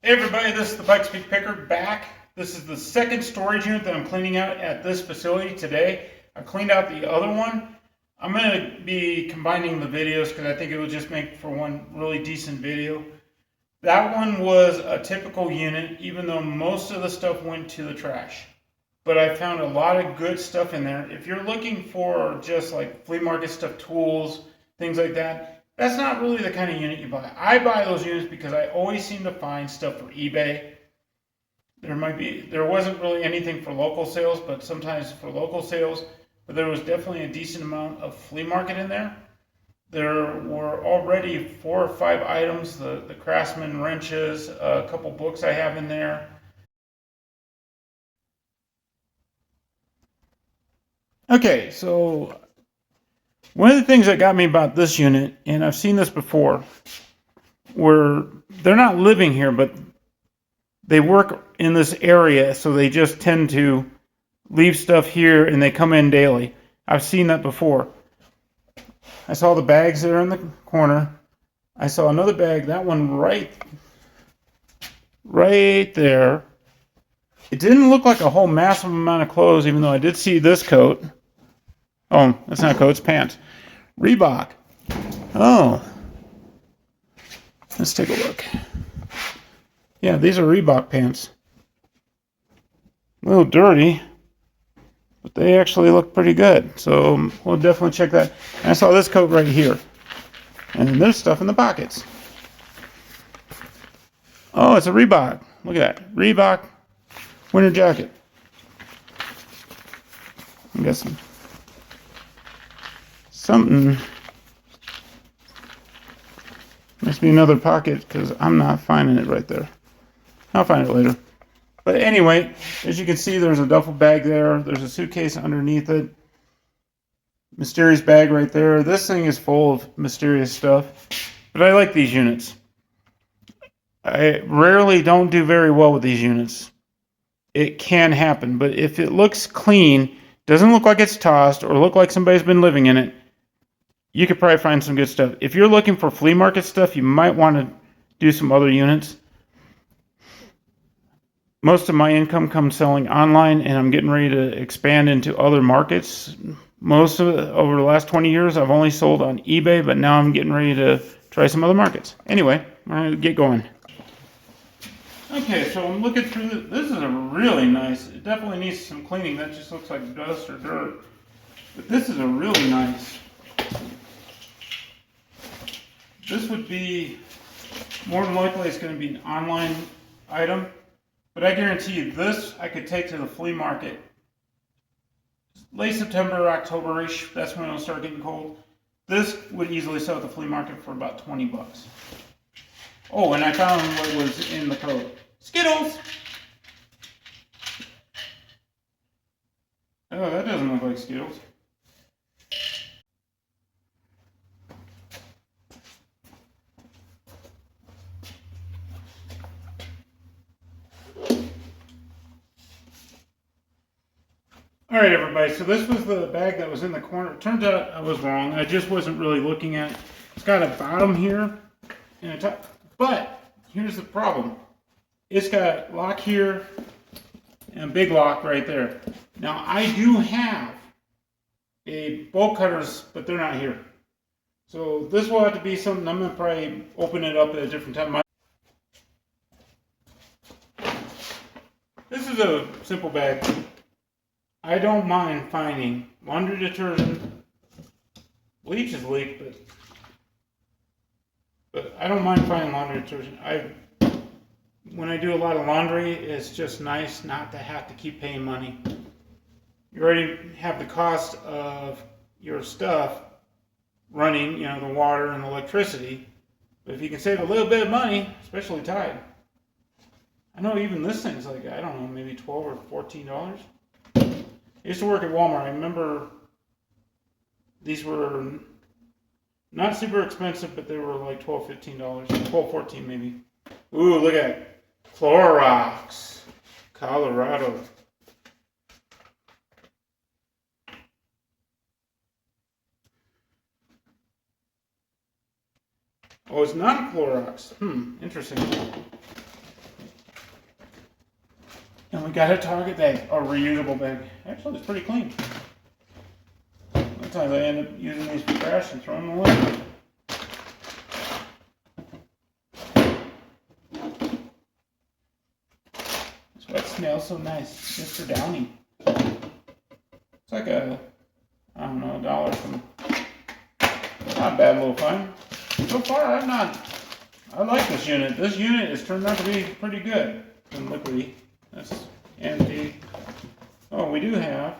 Hey everybody, this is the Pikes Peak Picker back. This is the second storage unit that I'm cleaning out at this facility today. I cleaned out the other one. I'm going to be combining the videos because I think it will just make for one really decent video. That one was a typical unit, even though most of the stuff went to the trash. But I found a lot of good stuff in there. If you're looking for just like flea market stuff, tools, things like that, that's not really the kind of unit you buy. I buy those units because I always seem to find stuff for eBay. There wasn't really anything for local sales, but sometimes for local sales. But there was definitely a decent amount of flea market in there. There were already 4 or 5 items, the Craftsman wrenches, a couple books I have in there. Okay, so one of the things that got me about this unit, and I've seen this before, where they're not living here, but they work in this area, so they just tend to leave stuff here and they come in daily. I've seen that before. I saw the bags there in the corner. I saw another bag, that one right there. It didn't look like a whole massive amount of clothes, even though I did see this coat. Oh, that's not a coat, it's pants. Reebok. Oh, let's take a look. Yeah, these are Reebok pants. A little dirty, but they actually look pretty good. So we'll definitely check that. And I saw this coat right here. And then there's stuff in the pockets. Oh, it's a Reebok. Look at that. Reebok winter jacket. I'm guessing something. Must be another pocket because I'm not finding it right there. I'll find it later. But anyway, as you can see, there's a duffel bag there. There's a suitcase underneath it. Mysterious bag right there. This thing is full of mysterious stuff. But I like these units. I rarely don't do very well with these units. It can happen, but if it looks clean, doesn't look like it's tossed or look like somebody's been living in it, you could probably find some good stuff. If you're looking for flea market stuff, you might want to do some other units. Most of my income comes selling online, and I'm getting ready to expand into other markets. Most of it, over the last 20 years, I've only sold on eBay, but now I'm getting ready to try some other markets. Anyway, we're going to get going. Okay, so I'm looking through this. This is a really nice, it definitely needs some cleaning. That just looks like dust or dirt. But this is a really nice. This would be, more than likely it's going to be an online item. But I guarantee you this I could take to the flea market. Late September, October-ish, that's when it'll start getting cold. This would easily sell at the flea market for about 20 bucks. Oh, and I found what was in the coat. Skittles! Oh, that doesn't look like Skittles. Alright everybody, so this was the bag that was in the corner. It turns out I was wrong. I just wasn't really looking at it. It's got a bottom here and a top. But here's the problem. It's got a lock here and a big lock right there. Now I do have a bolt cutters, but they're not here. So this will have to be something, I'm going to probably open it up at a different time. This is a simple bag. I don't mind finding laundry detergent. Bleach is leaked, but I don't mind finding laundry detergent. When I do a lot of laundry, it's just nice not to have to keep paying money. You already have the cost of your stuff running, you know, the water and electricity. But if you can save a little bit of money, especially Tide. I know even this thing's like, I don't know, maybe $12 or $14. I used to work at Walmart. I remember these were not super expensive, but they were like $12, $15, $12, $14 maybe. Ooh, look at it. Clorox, Colorado. Oh, it's not a Clorox. Interesting. And we got a Target bag, a reusable bag. Actually, it's pretty clean. Sometimes I end up using these for trash and throwing them away. This wet smells so nice. Mr. Downy. It's like a, I don't know, $1 from, not a bad little find. So far, I like this unit. This unit has turned out to be pretty good. And liquidy. That's empty. Oh, we do have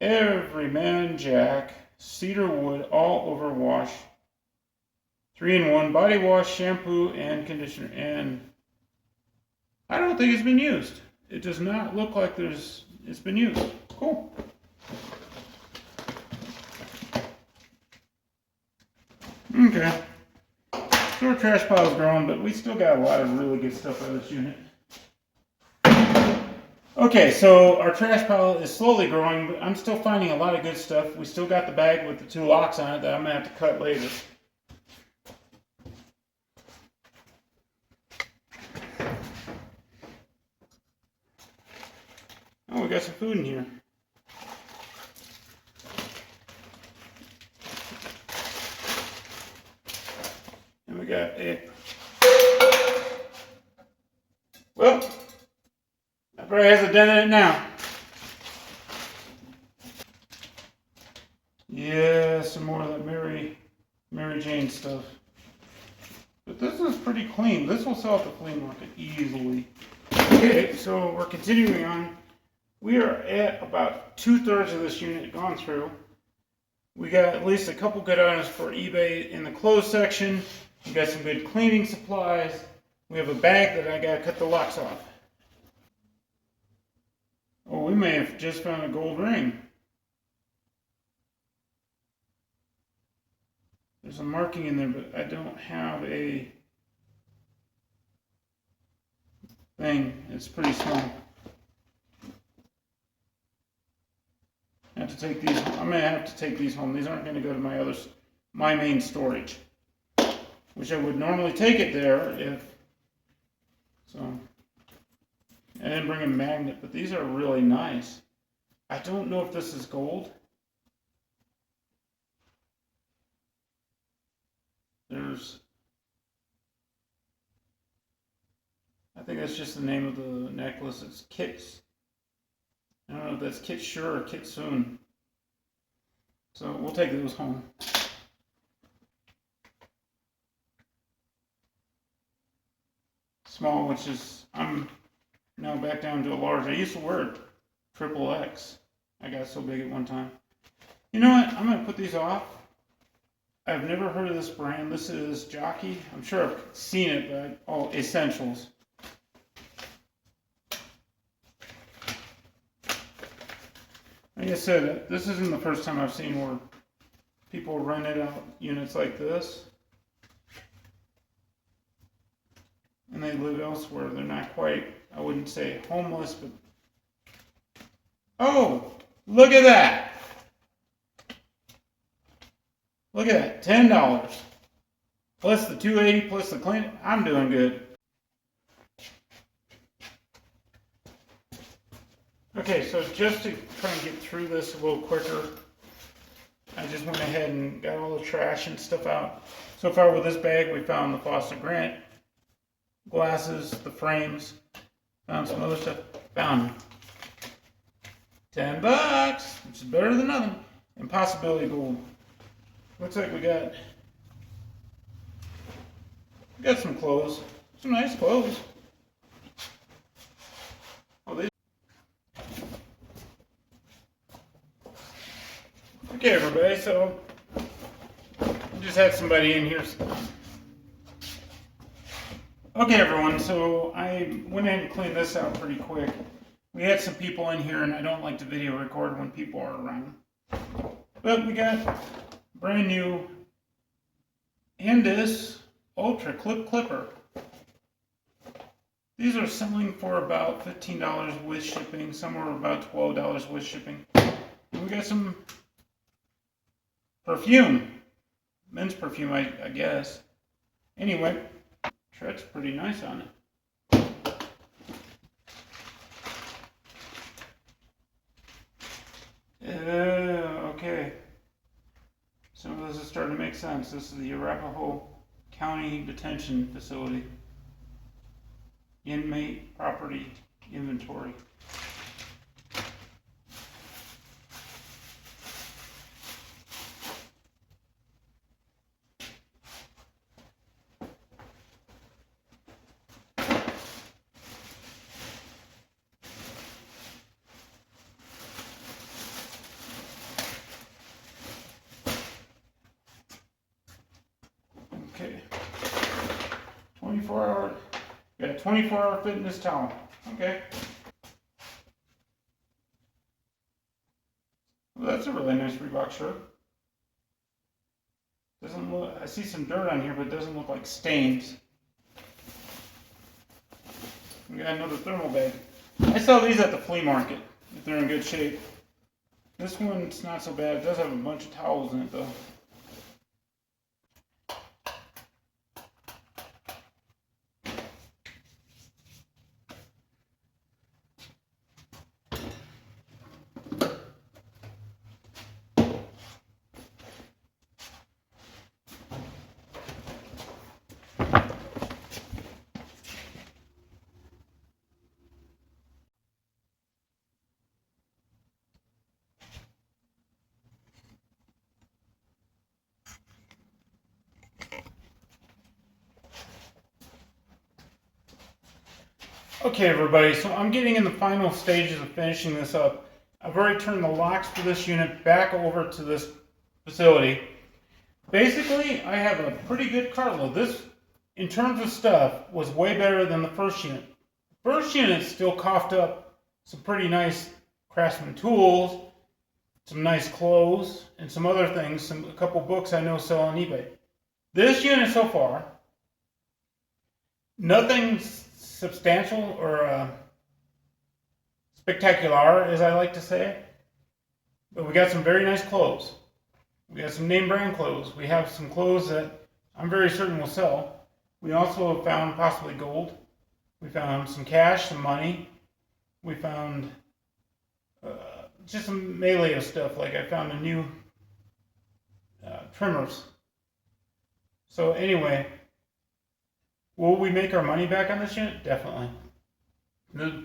Everyman Jack Cedar Wood All Over Wash. 3-in-1 body wash, shampoo, and conditioner. And I don't think it's been used. It does not look like it's been used. Cool. Okay. So our trash pile's growing, but we still got a lot of really good stuff out of this unit. Okay, so our trash pile is slowly growing, but I'm still finding a lot of good stuff. We still got the bag with the 2 locks on it that I'm going to have to cut later. Oh, we got some food in here. And we got a... Well, that probably has a dent in it now. Yeah, some more of that Mary Jane stuff. But this is pretty clean. This will sell at the flea market easily. Okay, so we're continuing on. We are at about 2/3 of this unit gone through. We got at least a couple good items for eBay in the clothes section. We got some good cleaning supplies. We have a bag that I gotta cut the locks off. Oh, we may have just found a gold ring. There's a marking in there, but I don't have a thing. It's pretty small. I have to take these. I'm gonna have to take these home. These aren't gonna go to my main storage, which I would normally take it there if. So I didn't bring a magnet, but these are really nice. I don't know if this is gold. I think that's just the name of the necklace. It's Kits. I don't know if that's Kit Sure or Kit Soon. So we'll take those home. Small, which is, I'm now back down to a large. I used to wear XXX. I got so big at one time. You know what? I'm going to put these off. I've never heard of this brand. This is Jockey. I'm sure I've seen it, but Essentials. Like I said, this isn't the first time I've seen where people rented out units like this. And they live elsewhere. They're not quite, I wouldn't say homeless, but... Oh! Look at that! Look at that, $10. Plus the $2.80 plus the clean. I'm doing good. Okay, so just to try and get through this a little quicker, I just went ahead and got all the trash and stuff out. So far with this bag, we found the Fawcett Grant glasses, the frames, found some other stuff. Found $10, which is better than nothing. And Possibility Gold. Looks like we got some clothes, some nice clothes. Okay, everybody, so I just had somebody in here. Okay, everyone, so I went in and cleaned this out pretty quick. We had some people in here, and I don't like to video record when people are around. But we got brand new Andis Ultra Clip Clipper. These are selling for about $15 with shipping, somewhere about $12 with shipping. And we got some perfume, men's perfume, I guess. Anyway, tread's pretty nice on it. makes sense. This is the Arapahoe County Detention Facility. Inmate property inventory. Okay. 24-hour. Got a 24-hour fitness towel. Okay. Well, that's a really nice Reebok shirt. Doesn't look. I see some dirt on here, but it doesn't look like stains. We got another thermal bag. I sell these at the flea market if they're in good shape. This one's not so bad. It does have a bunch of towels in it though. Okay everybody, so I'm getting in the final stages of finishing this up. I've already turned the locks for this unit back over to this facility. Basically, I have a pretty good carload. This, in terms of stuff, was way better than the first unit. The first unit still coughed up some pretty nice Craftsman tools, some nice clothes, and some other things, a couple books I know sell on eBay. This unit so far, nothing substantial or spectacular, as I like to say, but we got some very nice clothes. We got some name brand clothes. We have some clothes that I'm very certain will sell. We also have found possibly gold. We found some cash, some money. We found just some melee of stuff. Like I found a new trimmers. So anyway, will we make our money back on this unit? Definitely.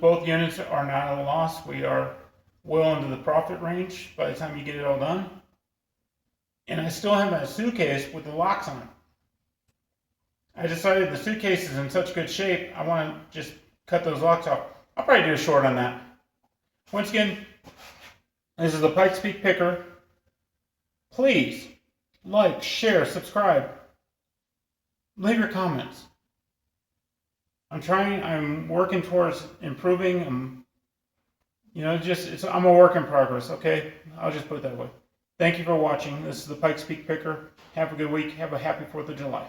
Both units are not at a loss. We are well into the profit range by the time you get it all done. And I still have that suitcase with the locks on it. I decided the suitcase is in such good shape, I want to just cut those locks off. I'll probably do a short on that. Once again, this is the Pikes Peak Picker. Please like, share, subscribe. Leave your comments. I'm working towards improving. I'm a work in progress, okay? I'll just put it that way. Thank you for watching. This is the Pikes Peak Picker. Have a good week. Have a happy 4th of July.